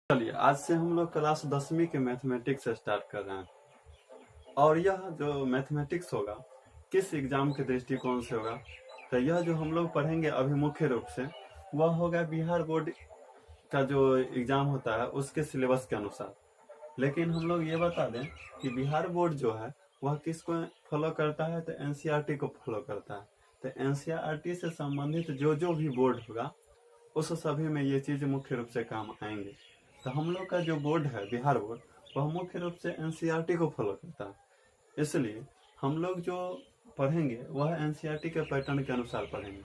चलिए आज से हम लोग क्लास 10वीं के मैथमेटिक्स स्टार्ट कर रहे हैं। और यह जो मैथमेटिक्स होगा किस एग्जाम के दृष्टिकोण से होगा, तो यह जो हम लोग पढ़ेंगे अभी मुख्य रूप से वह होगा बिहार बोर्ड का जो एग्जाम होता है उसके सिलेबस के अनुसार। लेकिन हम लोग ये बता दें कि बिहार बोर्ड जो है वह किसको फॉलो करता है, तो एनसीईआरटी को फॉलो करता है। तो एनसीईआरटी से संबंधित जो जो भी बोर्ड होगा उस सभी में ये चीज मुख्य रूप से काम आएंगे। तो हम लोग का जो बोर्ड है बिहार बोर्ड वह मुख्य रूप से एनसीईआरटी को फॉलो करता है, इसलिए हम लोग जो पढ़ेंगे वह एनसीईआरटी के पैटर्न के अनुसार पढ़ेंगे।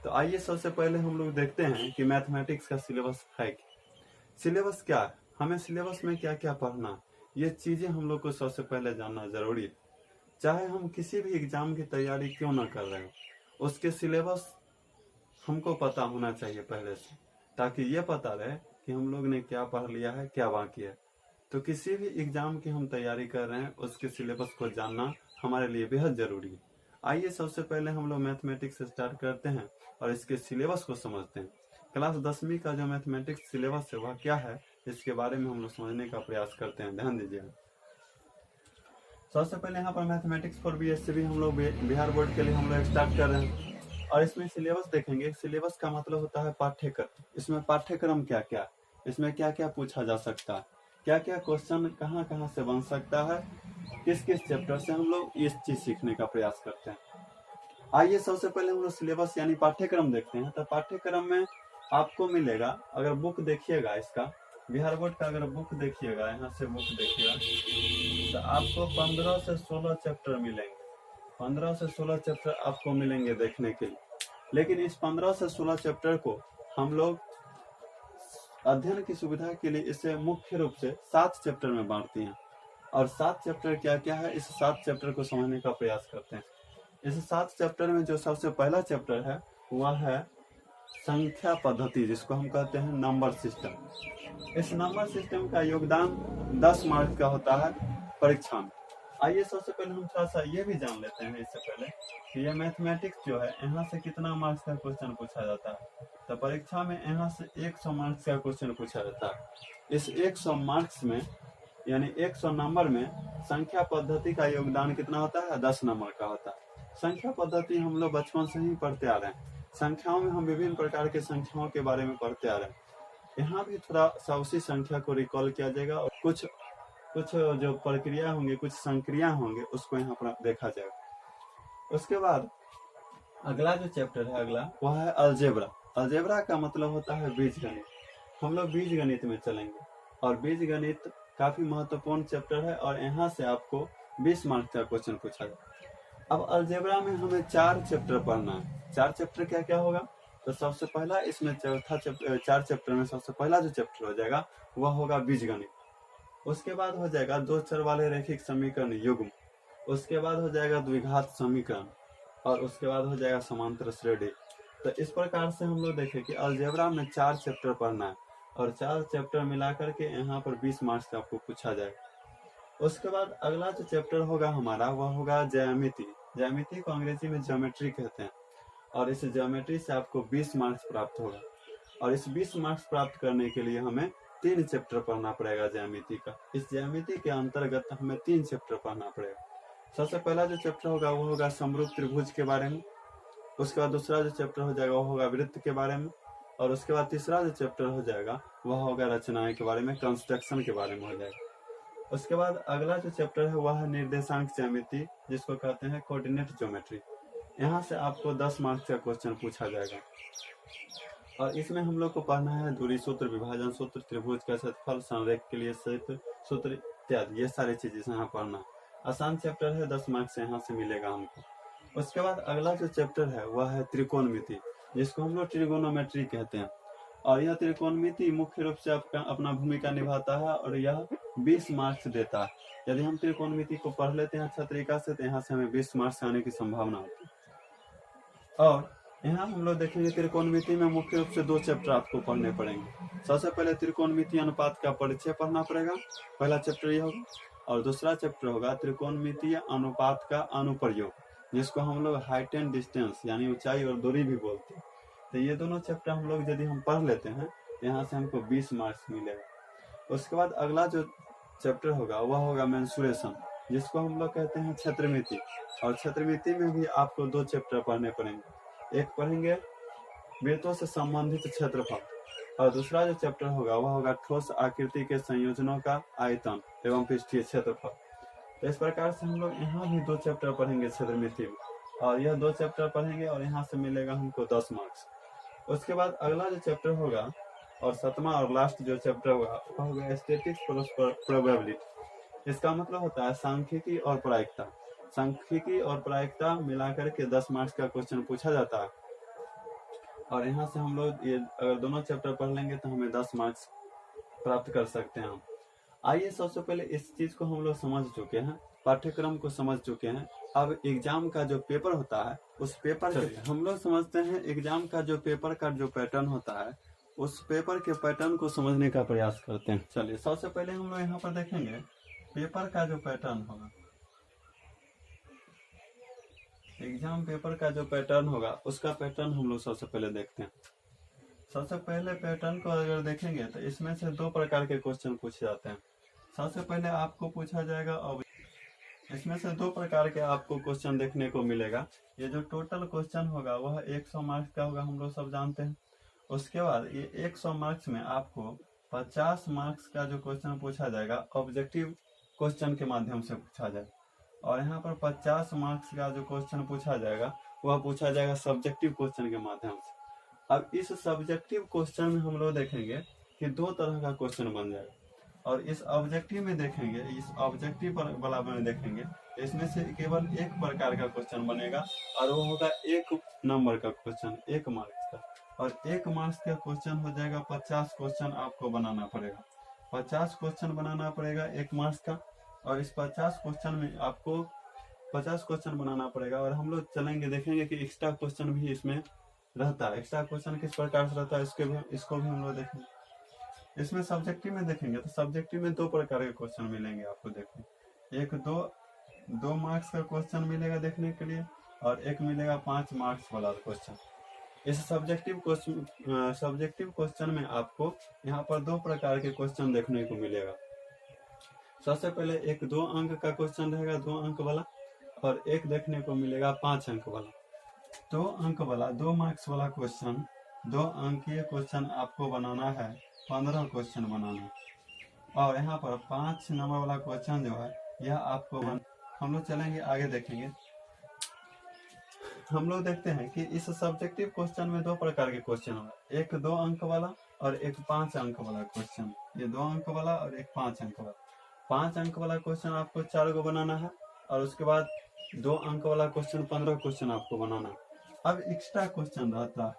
तो आइए सबसे पहले हम लोग देखते हैं कि मैथमेटिक्स का सिलेबस है क्या। सिलेबस क्या है, हमें सिलेबस में क्या क्या पढ़ना है, ये चीजें हम लोग को सबसे पहले जानना जरूरी है। चाहे हम किसी भी एग्जाम की तैयारी क्यों ना कर रहे हो, उसके सिलेबस हमको पता होना चाहिए पहले से, ताकि ये पता रहे कि हम लोग ने क्या पढ़ लिया है, क्या बाकी है। तो किसी भी एग्जाम की हम तैयारी कर रहे हैं उसके सिलेबस को जानना हमारे लिए बेहद जरूरी है। आइए सबसे पहले हम लोग मैथमेटिक्स स्टार्ट करते हैं और इसके सिलेबस को समझते हैं। क्लास 10वीं का जो मैथमेटिक्स सिलेबस है वह क्या है, इसके बारे में हम लोग समझने का प्रयास करते हैं। ध्यान दीजिएगा। सबसे पहले यहाँ पर मैथमेटिक्स फॉर बीएससी भी हम लोग बिहार बोर्ड के लिए हम लोग स्टार्ट कर रहे हैं और इसमें सिलेबस देखेंगे। सिलेबस का मतलब होता है पाठ्यक्रम। इसमें पाठ्यक्रम क्या क्या, इसमें क्या क्या पूछा जा सकता है, क्या क्या क्वेश्चन कहाँ कहाँ से बन सकता है, किस किस चैप्टर से हम लोग इस चीज सीखने का प्रयास करते हैं। आइए सबसे पहले हम लोग सिलेबस यानी पाठ्यक्रम देखते हैं। तो पाठ्यक्रम में आपको मिलेगा, अगर बुक देखिएगा इसका बिहार बोर्ड का, अगर बुक देखिएगा, यहाँ से बुक देखिएगा तो आपको 15 से 16 चैप्टर मिलेंगे। 15 से 16 चैप्टर आपको मिलेंगे देखने के लिए। लेकिन इस 15 से 16 चैप्टर को हम लोग अध्ययन की सुविधा के लिए इसे मुख्य रूप से 7 चैप्टर में बांटते हैं। और 7 चैप्टर क्या क्या है, इस 7 चैप्टर को समझने का प्रयास करते हैं। इस 7 चैप्टर में जो सबसे पहला चैप्टर है वह है संख्या पद्धति, जिसको हम कहते हैं नंबर सिस्टम। इस नंबर सिस्टम का योगदान 10 मार्क्स का होता है परीक्षा में। आइए सबसे पहले हम थोड़ा सा ये भी जान लेते हैं इससे पहले कि ये मैथमेटिक्स जो है यहाँ से कितना मार्क्स का क्वेश्चन पूछा जाता है। तो परीक्षा में यहाँ से 100 मार्क्स का क्वेश्चन पूछा जाता है। इस 100 मार्क्स में यानी 100 नंबर में संख्या पद्धति का योगदान कितना होता है, 10 नंबर का होता है। संख्या पद्धति हम लोग बचपन से ही पढ़ते आ रहे हैं। संख्याओं में हम विभिन्न प्रकार के संख्याओं के बारे में पढ़ते आ रहे हैं। यहाँ भी थोड़ा सा उसी संख्या को रिकॉल किया जाएगा और कुछ जो प्रक्रिया होंगे, कुछ संक्रिया होंगे, उसको यहाँ पर देखा जाएगा। उसके बाद अगला जो चैप्टर है अगला वह है अलजेब्रा। अलजेब्रा का मतलब होता है बीजगणित। हम लोग बीजगणित में चलेंगे और बीजगणित काफी महत्वपूर्ण चैप्टर है और यहाँ से आपको 20 मार्क्स का क्वेश्चन पूछा जाए। अब अलजेब्रा में हमें 4 चैप्टर पढ़ना है। 4 चैप्टर क्या क्या होगा, तो सबसे पहला इसमें चौथा चैप्टर, 4 चैप्टर में सबसे पहला जो चैप्टर हो जाएगा वह होगा बीजगणित। उसके बाद हो जाएगा 2 चर वाले रैखिक समीकरण युग्म। उसके बाद हो जाएगा द्विघात समीकरण और उसके बाद हो जाएगा समांतर श्रेणी। तो इस प्रकार से हम लोग देखें कि अलजेब्रा में 4 चैप्टर पढ़ना है और 4 चैप्टर मिला करके यहाँ पर 20 मार्क्स का आपको पूछा जाएगा। उसके बाद अगला जो चैप्टर होगा हमारा वह होगा ज्यामिति। ज्यामिति को अंग्रेजी में ज्योमेट्री कहते हैं और इस ज्योमेट्री से आपको 20 मार्क्स प्राप्त होगा। और इस 20 मार्क्स प्राप्त करने के लिए हमें 3 चैप्टर पढ़ना पड़ेगा ज्यामिति का। इस ज्यामिति के अंतर्गत हमें 3 चैप्टर पढ़ना पड़ेगा। सबसे पहला जो चैप्टर होगा वो होगा समरूप त्रिभुज के बारे में। उसके बाद दूसरा जो चैप्टर हो जाएगा वो होगा वृत्त के बारे में और उसके बाद तीसरा जो चैप्टर हो जाएगा वह होगा रचनाएं के बारे में, कंस्ट्रक्शन के बारे में हो जाएगा। उसके बाद अगला जो चैप्टर है वह है निर्देशांक ज्यामिति, जिसको कहते हैं कोऑर्डिनेट ज्योमेट्री। यहाँ से आपको 10 मार्क्स का क्वेश्चन पूछा जाएगा और इसमें हम लोग को पढ़ना है दूरी सूत्र, विभाजन सूत्र, त्रिभुज का क्षेत्रफल, संरेख के लिए सूत्र इत्यादि, ये सारी चीजें यहाँ पढ़ना। आसान चैप्टर है, 10 मार्क्स यहाँ से मिलेगा हमको। उसके बाद अगला जो चैप्टर है वह है त्रिकोणमिति, जिसको हम लोग ट्रिगोनोमेट्री कहते हैं। और यह त्रिकोणमिति मुख्य रूप से अपना भूमिका निभाता है और यह 20 मार्क्स देता है। यदि हम त्रिकोणमिति को पढ़ लेते हैं अच्छा तरीका से तो यहाँ से हमें 20 मार्क्स आने की संभावना होती है। और यहाँ हम लोग देखेंगे त्रिकोणमिति में मुख्य रूप से 2 चैप्टर आपको पढ़ने पड़ेंगे। सबसे पहले त्रिकोणमिति अनुपात का परिचय पढ़ना पड़ेगा, पहला चैप्टर ये होगा। और दूसरा चैप्टर होगा त्रिकोणमितीय अनुपात का अनुप्रयोग, जिसको हम लोग हाइट एंड डिस्टेंस यानी ऊंचाई और दूरी भी बोलते हैं। तो ये दोनों चैप्टर हम लोग यदि हम पढ़ लेते हैं यहाँ से हमको 20 मार्क्स मिलेगा। उसके बाद अगला जो चैप्टर होगा वह होगा मेंसुरेशन, जिसको हम लोग कहते हैं क्षेत्रमिति। और क्षेत्रमिति में भी आपको 2 चैप्टर पढ़ने पड़ेंगे। एक पढ़ेंगे वृत्तों से संबंधित क्षेत्रफल, और दूसरा जो चैप्टर होगा वह होगा ठोस आकृति के संयोजनों का आयतन एवं पृष्ठीय क्षेत्रफल। तो इस प्रकार से हम लोग यहाँ भी 2 चैप्टर पढ़ेंगे क्षेत्रमिति में, और यह 2 चैप्टर पढ़ेंगे और यहाँ से मिलेगा हमको 10 मार्क्स। उसके बाद अगला जो चैप्टर होगा और 7वां और लास्ट जो चैप्टर होगा वह होगा स्टैटिस्टिक्स प्लस प्रोबेबिलिटी। इसका मतलब होता है सांख्यिकी और प्रायिकता। सांख्यिकी और प्रायिकता मिलाकर के 10 मार्क्स का क्वेश्चन पूछा जाता है, और यहाँ से हम लोग ये अगर दोनों चैप्टर पढ़ लेंगे तो हमें 10 मार्क्स प्राप्त कर सकते हैं हम। आइए सबसे पहले इस चीज को हम लोग समझ चुके हैं, पाठ्यक्रम को समझ चुके हैं। अब एग्जाम का जो पेपर होता है उस पेपर हम लोग समझते हैं। एग्जाम का जो पेपर का जो पैटर्न होता है उस पेपर के पैटर्न को समझने का प्रयास करते हैं। चलिए सबसे पहले हम लोग यहाँ पर देखेंगे पेपर का जो पैटर्न होगा, एग्जाम पेपर का जो पैटर्न होगा उसका पैटर्न हम लोग सबसे पहले देखते हैं। सबसे पहले पैटर्न को अगर देखेंगे तो इसमें से 2 प्रकार के क्वेश्चन पूछे जाते हैं। सबसे पहले आपको पूछा जाएगा, अब इसमें से 2 प्रकार के आपको क्वेश्चन देखने को मिलेगा। ये जो टोटल क्वेश्चन होगा वह 100 मार्क्स का होगा, हम लोग सब जानते हैं। उसके बाद ये 100 मार्क्स में आपको 50 मार्क्स का जो क्वेश्चन पूछा जाएगा ऑब्जेक्टिव क्वेश्चन के माध्यम से पूछा जाएगा, और यहाँ पर 50 मार्क्स का जो क्वेश्चन पूछा जाएगा वह पूछा जाएगा सब्जेक्टिव क्वेश्चन के माध्यम से। अब इस सब्जेक्टिव क्वेश्चन में हम लोग देखेंगे कि 2 तरह का क्वेश्चन बन जाएगा, और इस ऑब्जेक्टिव में देखेंगे, इस ऑब्जेक्टिव वाला में देखेंगे इसमें से केवल 1 प्रकार का क्वेश्चन बनेगा, और वो होगा 1 नंबर का क्वेश्चन, 1 मार्क्स का। और 1 मार्क्स का क्वेश्चन हो जाएगा 50 क्वेश्चन आपको बनाना पड़ेगा। 50 क्वेश्चन बनाना पड़ेगा 1 मार्क्स का, और इस 50 क्वेश्चन में आपको 50 क्वेश्चन बनाना पड़ेगा। और हम लोग चलेंगे देखेंगे कि एक्स्ट्रा क्वेश्चन भी इसमें रहता है। एक्स्ट्रा क्वेश्चन किस प्रकार से रहता है इसको भी हम लोग देखेंगे। इसमें सब्जेक्टिव में देखेंगे तो सब्जेक्टिव में 2 प्रकार के क्वेश्चन मिलेंगे आपको देखने। एक 2 मार्क्स का क्वेश्चन मिलेगा देखने के लिए, और एक मिलेगा 5 मार्क्स वाला क्वेश्चन। इस सब्जेक्टिव क्वेश्चन में आपको यहाँ पर 2 प्रकार के क्वेश्चन देखने को मिलेगा। सबसे पहले एक 2 अंक का क्वेश्चन रहेगा, 2 अंक वाला, और एक देखने को मिलेगा 5 अंक वाला। 2 अंक वाला 2 मार्क्स वाला क्वेश्चन, 2 अंकीय क्वेश्चन आपको बनाना है, 15 क्वेश्चन बनाना है। और यहाँ पर 5 नंबर वाला क्वेश्चन जो है यह आपको हम लोग चलेंगे आगे देखेंगे। हम लोग देखते हैं कि इस सब्जेक्टिव क्वेश्चन में 2 प्रकार के क्वेश्चन होगा, एक 2 अंक वाला और एक 5 अंक वाला क्वेश्चन। ये 2 अंक वाला और एक 5 अंक वाला। 5 अंक वाला क्वेश्चन आपको 4 को बनाना है, और उसके बाद 2 अंक वाला क्वेश्चन 15 क्वेश्चन आपको बनाना है। अब एक्स्ट्रा क्वेश्चन रहता,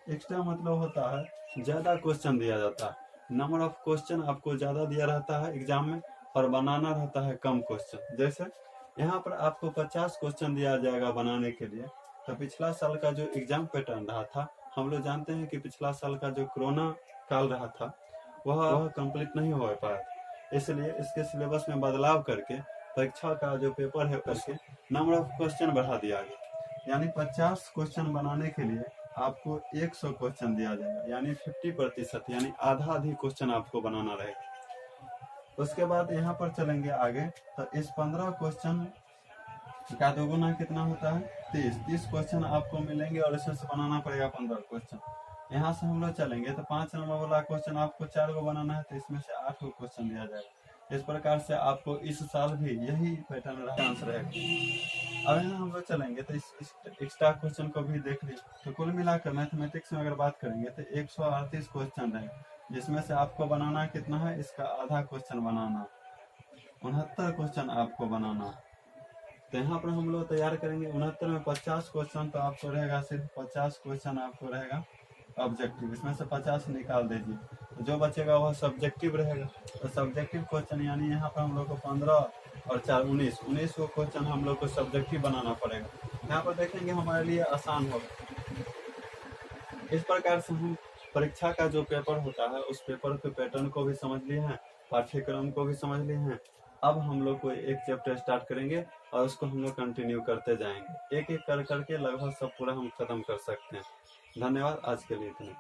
एक्स्ट्रा मतलब होता है ज्यादा क्वेश्चन दिया जाता है। नंबर ऑफ क्वेश्चन आपको ज्यादा दिया रहता है एग्जाम में, और बनाना रहता है कम क्वेश्चन। जैसे यहाँ पर आपको 50 क्वेश्चन दिया जाएगा बनाने के लिए। तो पिछला साल का जो एग्जाम पैटर्न रहा था, हम लोग जानते हैं कि पिछला साल का जो कोरोना काल रहा था वह कंप्लीट नहीं हो पाया, इसलिए इसके सिलेबस में बदलाव करके परीक्षा का जो पेपर है उसके नंबर ऑफ क्वेश्चन बढ़ा दिया गया। यानी 50 क्वेश्चन बनाने के लिए आपको 100 क्वेश्चन दिया जाएगा, यानी 50%, यानी आधी क्वेश्चन आपको बनाना रहेगा। उसके बाद यहाँ पर चलेंगे आगे, तो इस 15 क्वेश्चन का 2 गुना कितना होता है 30 क्वेश्चन आपको मिलेंगे, और इसमें से बनाना पड़ेगा 15 क्वेश्चन। यहाँ से हम लोग चलेंगे तो 5 नंबर वाला क्वेश्चन आपको 4 को बनाना है, तो इसमें से 8 को क्वेश्चन दिया जाएगा। इस प्रकार से आपको इस साल भी यही पैटर्न चांस रहेगा। अब यहाँ हम लोग चलेंगे तो इस एक्स्ट्रा क्वेश्चन को भी देख लीजिए। तो कुल मिलाकर मैथमेटिक्स में अगर बात करेंगे तो 138 क्वेश्चन है, जिसमें से आपको बनाना कितना है, इसका आधा क्वेश्चन बनाना, 69 क्वेश्चन आपको बनाना। तो यहाँ पर हम लोग तैयार करेंगे 69 में 50 क्वेश्चन तो आपको रहेगा, सिर्फ 50 क्वेश्चन आपको रहेगा ऑब्जेक्टिव। इसमें से 50 निकाल दीजिए, तो जो बचेगा वह सब्जेक्टिव रहेगा। तो सब्जेक्टिव क्वेश्चन यानी यहाँ पर हम लोग को 15 और 4 19 को क्वेश्चन हम लोग को सब्जेक्टिव बनाना पड़ेगा। यहाँ पर देखेंगे हमारे लिए आसान होगा। इस प्रकार से हम परीक्षा का जो पेपर होता है उस पेपर के पैटर्न को भी समझ लिए हैं, पाठ्यक्रम को भी समझ लिए हैं। अब हम लोग को एक चैप्टर स्टार्ट करेंगे और उसको हम लोग कंटिन्यू करते जाएंगे, एक एक कर करके लगभग सब पूरा हम खत्म कर सकते हैं। धन्यवाद, आज के लिए इतना।